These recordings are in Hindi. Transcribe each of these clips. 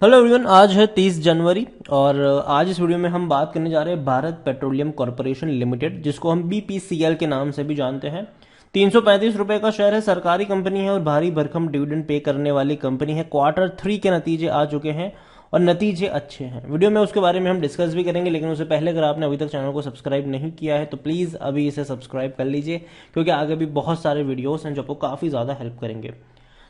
हेलो एवरीवन, आज है 30 जनवरी और आज इस वीडियो में हम बात करने जा रहे हैं भारत पेट्रोलियम कॉरपोरेशन लिमिटेड, जिसको हम बीपीसीएल के नाम से भी जानते हैं। 335 रुपए का शेयर है, सरकारी कंपनी है और भारी भरकम डिविडेंड पे करने वाली कंपनी है। क्वार्टर 3 के नतीजे आ चुके हैं और नतीजे अच्छे हैं। वीडियो में उसके बारे में हम डिस्कस भी करेंगे, लेकिन उससे पहले अगर आपने अभी तक चैनल को सब्सक्राइब नहीं किया है तो प्लीज़ अभी इसे सब्सक्राइब कर लीजिए, क्योंकि आगे भी बहुत सारे वीडियोस हैं जो आपको काफ़ी ज़्यादा हेल्प करेंगे।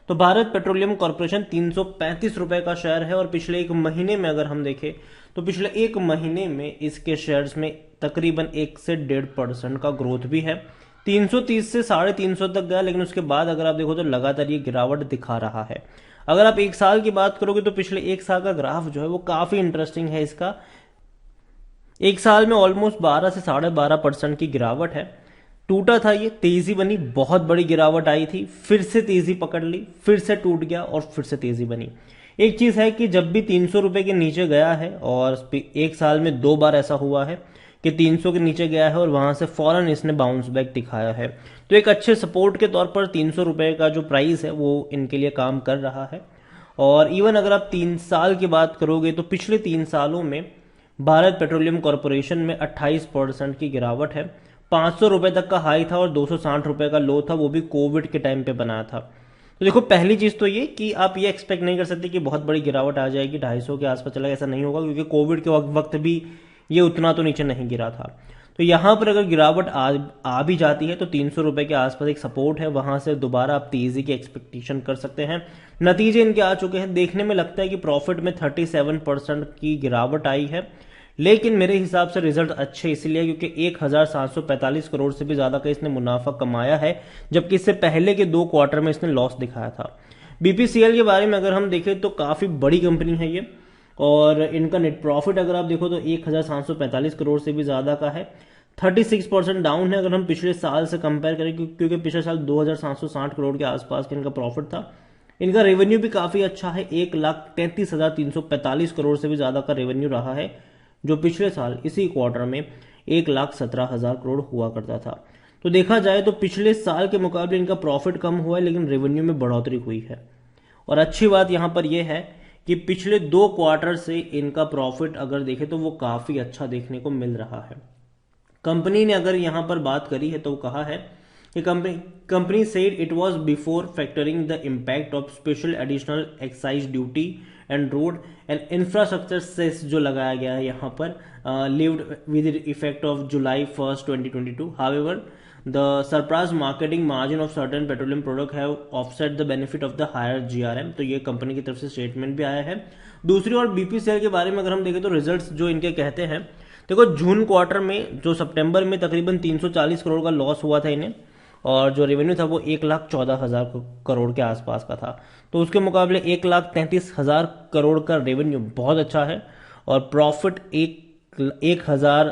तो भारत पेट्रोलियम कॉर्पोरेशन 335 रुपए का शेयर है और पिछले एक महीने में अगर हम देखें तो पिछले एक महीने में इसके शेयर्स में तकरीबन 1 से 1.5% का ग्रोथ भी है। 330 से 350 तक गया, लेकिन उसके बाद अगर आप देखो तो लगातार ये गिरावट दिखा रहा है। अगर आप एक साल की बात करोगे तो पिछले एक साल का ग्राफ जो है वो काफी इंटरेस्टिंग है। इसका एक साल में ऑलमोस्ट 12 से 12.5% की गिरावट है। टूटा था, ये तेजी बनी, बहुत बड़ी गिरावट आई थी, फिर से तेजी पकड़ ली, फिर से टूट गया और फिर से तेजी बनी। एक चीज है कि जब भी 300 रुपए के नीचे गया है, और एक साल में 2 बार ऐसा हुआ है कि 300 के नीचे गया है और वहां से फौरन इसने बाउंस बैक दिखाया है, तो एक अच्छे सपोर्ट के तौर पर 300 रुपए का जो प्राइस है वो इनके लिए काम कर रहा है। और इवन अगर आप 3 साल की बात करोगे तो पिछले 3 सालों में भारत पेट्रोलियम कॉरपोरेशन में 28% की गिरावट है। 500 रुपए तक का हाई था और 260 रुपए का लो था, वो भी कोविड के टाइम पे बनाया था। तो देखो, पहली चीज तो ये कि आप ये एक्सपेक्ट नहीं कर सकते कि बहुत बड़ी गिरावट आ जाएगी, 250 के आसपास चला, ऐसा नहीं होगा, क्योंकि कोविड के वक्त भी ये उतना तो नीचे नहीं गिरा था। तो यहां पर अगर गिरावट आ भी जाती है तो 300 रुपए के आसपास एक सपोर्ट है, वहां से दोबारा आप तेजी की एक्सपेक्टेशन कर सकते हैं। नतीजे इनके आ चुके हैं, देखने में लगता है कि प्रॉफिट में 37% की गिरावट आई है, लेकिन मेरे हिसाब से रिजल्ट अच्छे इसलिए क्योंकि 1,745 करोड़ से भी ज्यादा का इसने मुनाफा कमाया है, जबकि इससे पहले के 2 क्वार्टर में इसने लॉस दिखाया था। बीपीसीएल के बारे में अगर हम देखें तो काफी बड़ी कंपनी है ये, और इनका नेट प्रॉफिट अगर आप देखो तो 1,745 करोड़ से भी ज्यादा का है। 36% डाउन है अगर हम पिछले साल से कंपेयर करें, क्योंकि पिछले साल 2,760 करोड़ के आसपास का इनका प्रॉफिट था। इनका रेवेन्यू भी काफी अच्छा है, 1,33,345 करोड़ से भी ज्यादा का रेवेन्यू रहा है, जो पिछले साल इसी क्वार्टर में 1,17,000 करोड़ हुआ करता था। तो देखा जाए तो पिछले साल के मुकाबले इनका प्रॉफिट कम हुआ है, लेकिन रेवेन्यू में बढ़ोतरी हुई है। और अच्छी बात यहां पर यह है कि पिछले 2 क्वार्टर से इनका प्रॉफिट अगर देखें तो वो काफी अच्छा देखने को मिल रहा है। कंपनी ने अगर यहां पर बात करी है तो कहा है कि company said it was before factoring the impact of special additional excise duty and road and infrastructure cess जो लगाया गया है यहाँ पर, levied with effect of July 1st 2022। However the surprise marketing margin of certain petroleum product have offset the benefit of the higher GRM. तो ये कंपनी की तरफ से स्टेटमेंट भी आया है। दूसरी ओर बीपीसीएल के बारे में अगर हम देखें तो रिजल्ट्स जो इनके कहते हैं, देखो जून क्वार्टर में जो सितंबर में तकरीबन 340 करोड़ का लॉस हुआ था इन्हें, और जो रेवेन्यू था वो 1,14,000 करोड़ के आसपास का था। तो उसके मुकाबले 1,33,000 करोड़ का रेवेन्यू बहुत अच्छा है, और प्रॉफिट 1,000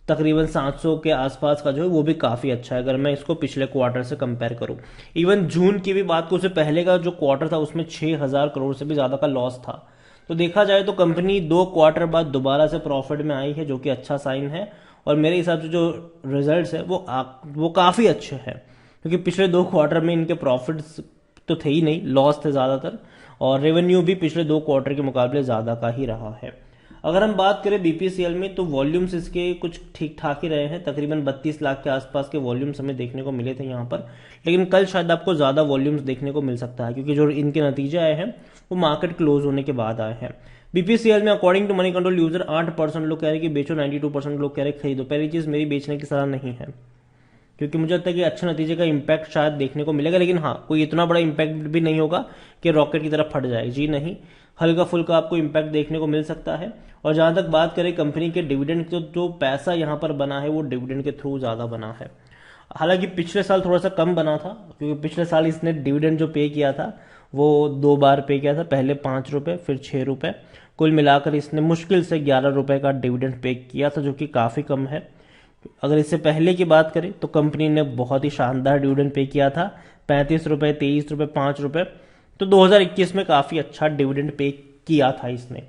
तकरीबन 700 के आसपास का जो है वो भी काफी अच्छा है, अगर मैं इसको पिछले क्वार्टर से कंपेयर करूं। इवन जून की भी बात करूं, उससे पहले का जो क्वार्टर था उसमें 6,000 करोड़ से भी ज्यादा का लॉस था। तो देखा जाए तो कंपनी 2 क्वार्टर बाद दोबारा से प्रॉफिट में आई है, जो कि अच्छा साइन है। और मेरे हिसाब से जो रिजल्ट्स है वो काफी अच्छे हैं, क्योंकि पिछले 2 क्वार्टर में इनके प्रॉफिट्स तो थे ही नहीं, लॉस थे ज्यादातर, और रेवेन्यू भी पिछले 2 क्वार्टर के मुकाबले ज्यादा का ही रहा है। अगर हम बात करें बीपीसीएल में तो वॉल्यूम्स इसके कुछ ठीक ठाक ही रहे हैं, तकरीबन 32 लाख के आसपास के वॉल्यूम्स हमें देखने को मिले थे यहाँ पर, लेकिन कल शायद आपको ज्यादा वॉल्यूम्स देखने को मिल सकता है, क्योंकि जो इनके नतीजे आए हैं वो मार्केट क्लोज होने के बाद आए हैं। बीपीसीएल में according to Moneycontrol user 8% लोग कह रहे हैं कि बेचो, 92% लोग कह रहे हैं खरीदो। पहली चीज, मेरी बेचने की सलाह नहीं है, क्योंकि मुझे लगता है कि अच्छे नतीजे का इम्पैक्ट शायद देखने को मिलेगा, लेकिन हाँ, कोई इतना बड़ा इम्पैक्ट भी नहीं होगा कि रॉकेट की तरफ फट जाए, जी नहीं, हल्का फुल्का आपको इम्पैक्ट देखने को मिल सकता है। और जहां तक बात करें कंपनी के डिविडेंड, तो जो पैसा यहां पर बना है वो डिविडेंड के थ्रू ज्यादा बना है। हालांकि पिछले साल थोड़ा सा कम बना था, क्योंकि पिछले साल इसने डिविडेंड जो पे किया था वो 2 बार पे किया था, पहले 5 रुपए फिर 6 रुपए, कुल मिलाकर इसने मुश्किल से 11 रुपए का डिविडेंड पे किया था, जो कि काफी कम है। अगर इससे पहले की बात करें तो कंपनी ने बहुत ही शानदार डिविडेंड पे किया था, 35 रुपए, 23 रुपए, 5 रुपए। तो 2021 में काफी अच्छा डिविडेंड पे किया था इसने।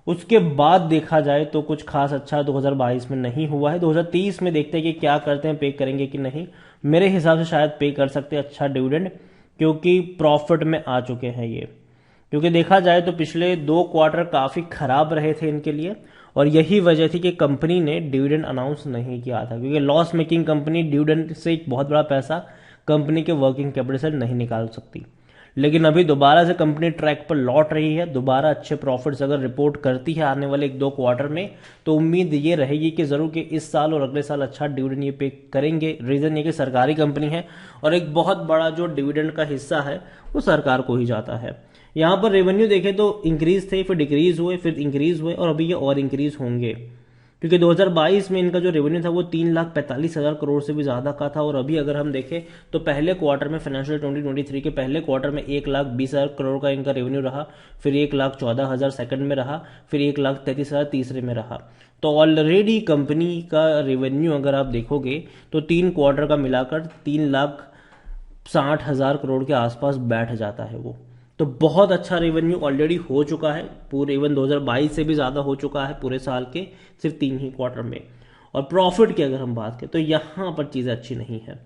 उसके बाद देखा जाए तो कुछ खास अच्छा 2022 में नहीं हुआ है। 2023 में देखते हैं कि क्या करते हैं, पे करेंगे कि नहीं। मेरे हिसाब से शायद पे कर सकते हैं अच्छा डिविडेंड, क्योंकि प्रॉफिट में आ चुके हैं ये। क्योंकि देखा जाए तो पिछले 2 क्वार्टर काफ़ी खराब रहे थे इनके लिए, और यही वजह थी कि कंपनी ने डिविडेंड अनाउंस नहीं किया था, क्योंकि लॉस मेकिंग कंपनी डिविडेंड से एक बहुत बड़ा पैसा कंपनी के वर्किंग कैपिटल से नहीं निकाल सकती। लेकिन अभी दोबारा से कंपनी ट्रैक पर लौट रही है, दोबारा अच्छे प्रॉफिट्स अगर रिपोर्ट करती है आने वाले 1-2 क्वार्टर में, तो उम्मीद ये रहेगी कि ज़रूर कि इस साल और अगले साल अच्छा डिविडेंड ये पे करेंगे। रीज़न ये कि सरकारी कंपनी है और एक बहुत बड़ा जो डिविडेंड का हिस्सा है वो सरकार को ही जाता है। यहाँ पर रेवेन्यू देखें तो इंक्रीज थे, फिर डिक्रीज हुए, फिर इंक्रीज हुए, और अभी ये और इंक्रीज होंगे, क्योंकि 2022 में इनका जो रेवेन्यू था वो 3,45,000 करोड़ से भी ज़्यादा का था। और अभी अगर हम देखें तो पहले क्वार्टर में, फाइनेंशियल 2023 के पहले क्वार्टर में 1,20,000 करोड़ का इनका रेवेन्यू रहा, फिर 1,14,000 सेकंड में रहा, फिर 1,33,000 तीसरे में रहा। तो ऑलरेडी कंपनी का रेवेन्यू अगर आप देखोगे तो 3 क्वार्टर का मिलाकर 3,60,000 करोड़ के आसपास बैठ जाता है वो। तो बहुत अच्छा रेवेन्यू ऑलरेडी हो चुका है, पूरे इवन 2022 से भी ज़्यादा हो चुका है पूरे साल के सिर्फ 3 ही क्वार्टर में। और प्रॉफिट की अगर हम बात करें तो यहाँ पर चीज़ें अच्छी नहीं है,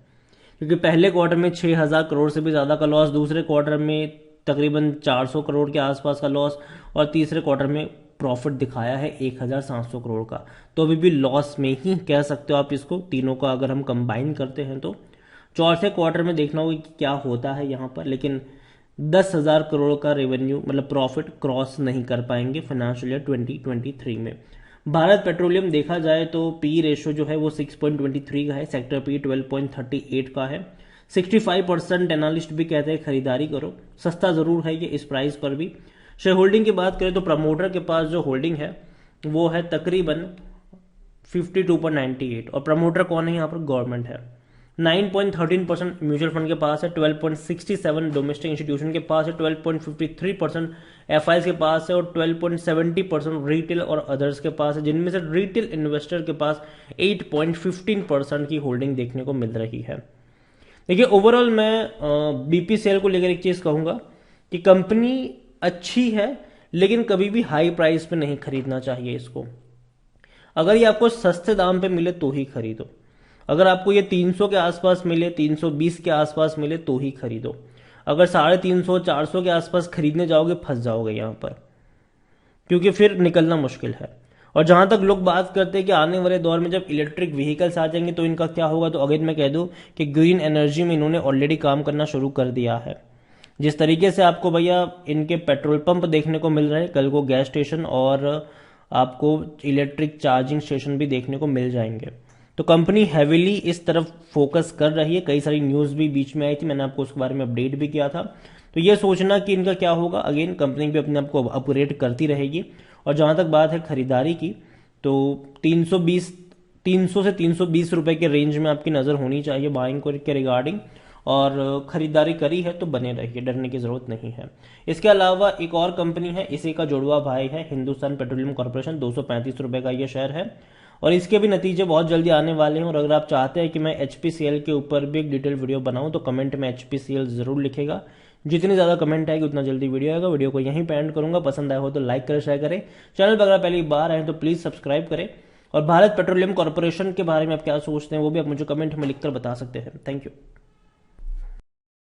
क्योंकि पहले क्वार्टर में 6,000 करोड़ से भी ज़्यादा का लॉस, दूसरे क्वार्टर में तकरीबन 400 करोड़ के आसपास का लॉस, और तीसरे क्वार्टर में प्रॉफिट दिखाया है 1,700 करोड़ का। तो अभी भी लॉस में ही कह सकते हो आप इसको, तीनों का अगर हम कंबाइन करते हैं तो। चौथे क्वार्टर में देखना होगा कि क्या होता है यहाँ पर, लेकिन 10,000 करोड़ का रेवेन्यू मतलब प्रॉफिट क्रॉस नहीं कर पाएंगे फाइनेंशियल ईयर 2023 में। भारत पेट्रोलियम देखा जाए तो पी रेशो जो है वो 6.23 का है, सेक्टर पी 12.38 का है। 65% एनालिस्ट भी कहते हैं खरीदारी करो, सस्ता जरूर है ये इस प्राइस पर भी। शेयर होल्डिंग की बात करें तो प्रमोटर के पास जो होल्डिंग है वो है तकरीबन 52.98, और प्रमोटर कौन है यहाँ पर, गवर्नमेंट है। 9.13% म्यूचुअल फंड के पास है, 12.67 डोमेस्टिक इंस्टीट्यूशन के पास है, 12.53% एफआईज के पास है, और 12.70% रिटेल और अदर्स के पास है, जिनमें से रिटेल इन्वेस्टर के पास 8.15% की होल्डिंग देखने को मिल रही है। देखिए ओवरऑल मैं बीपीसीएल को लेकर एक चीज कहूंगा कि कंपनी अच्छी है, लेकिन कभी भी हाई प्राइस पे नहीं खरीदना चाहिए इसको। अगर ये आपको सस्ते दाम पे मिले तो ही खरीदो, अगर आपको ये 300 के आसपास मिले, 320 के आसपास मिले तो ही खरीदो। अगर 350, 400 के आसपास खरीदने जाओगे फंस जाओगे यहाँ पर, क्योंकि फिर निकलना मुश्किल है। और जहां तक लोग बात करते हैं कि आने वाले दौर में जब इलेक्ट्रिक व्हीकल्स आ जाएंगे तो इनका क्या होगा, तो अगर मैं कह दूं कि ग्रीन एनर्जी में इन्होंने ऑलरेडी काम करना शुरू कर दिया है। जिस तरीके से आपको भैया इनके पेट्रोल पंप देखने को मिल रहे हैं, कल को गैस स्टेशन और आपको इलेक्ट्रिक चार्जिंग स्टेशन भी देखने को मिल जाएंगे। तो कंपनी हैविली इस तरफ फोकस कर रही है, कई सारी न्यूज़ भी बीच में आई थी, मैंने आपको उसके बारे में अपडेट भी किया था। तो ये सोचना कि इनका क्या होगा, अगेन कंपनी भी अपने आप को अपग्रेड करती रहेगी। और जहां तक बात है खरीदारी की, तो 300 से 320 रुपए के रेंज में आपकी नज़र होनी चाहिए बाइंग के रिगार्डिंग, और खरीदारी करी है तो बने रहिए, डरने की जरूरत नहीं है। इसके अलावा एक और कंपनी है, इसी का जुड़वा भाई है हिंदुस्तान पेट्रोलियम कॉर्पोरेशन, 235 रुपए का ये शेयर है, और इसके भी नतीजे बहुत जल्दी आने वाले हैं। और अगर आप चाहते हैं कि मैं एचपीसीएल के ऊपर भी एक डिटेल वीडियो बनाऊं तो कमेंट में एचपीसीएल जरूर लिखेगा, जितनी ज़्यादा कमेंट आएगी उतना जल्दी वीडियो आएगा। वीडियो को यहीं पे एंड करूंगा, पसंद आया हो तो लाइक करें, शेयर करें, चैनल पर अगर पहली बार आए तो प्लीज़ सब्सक्राइब करें। और भारत पेट्रोलियम कॉर्पोरेशन के बारे में आप क्या सोचते हैं वो भी आप मुझे कमेंट में लिखकर बता सकते हैं। Thank you.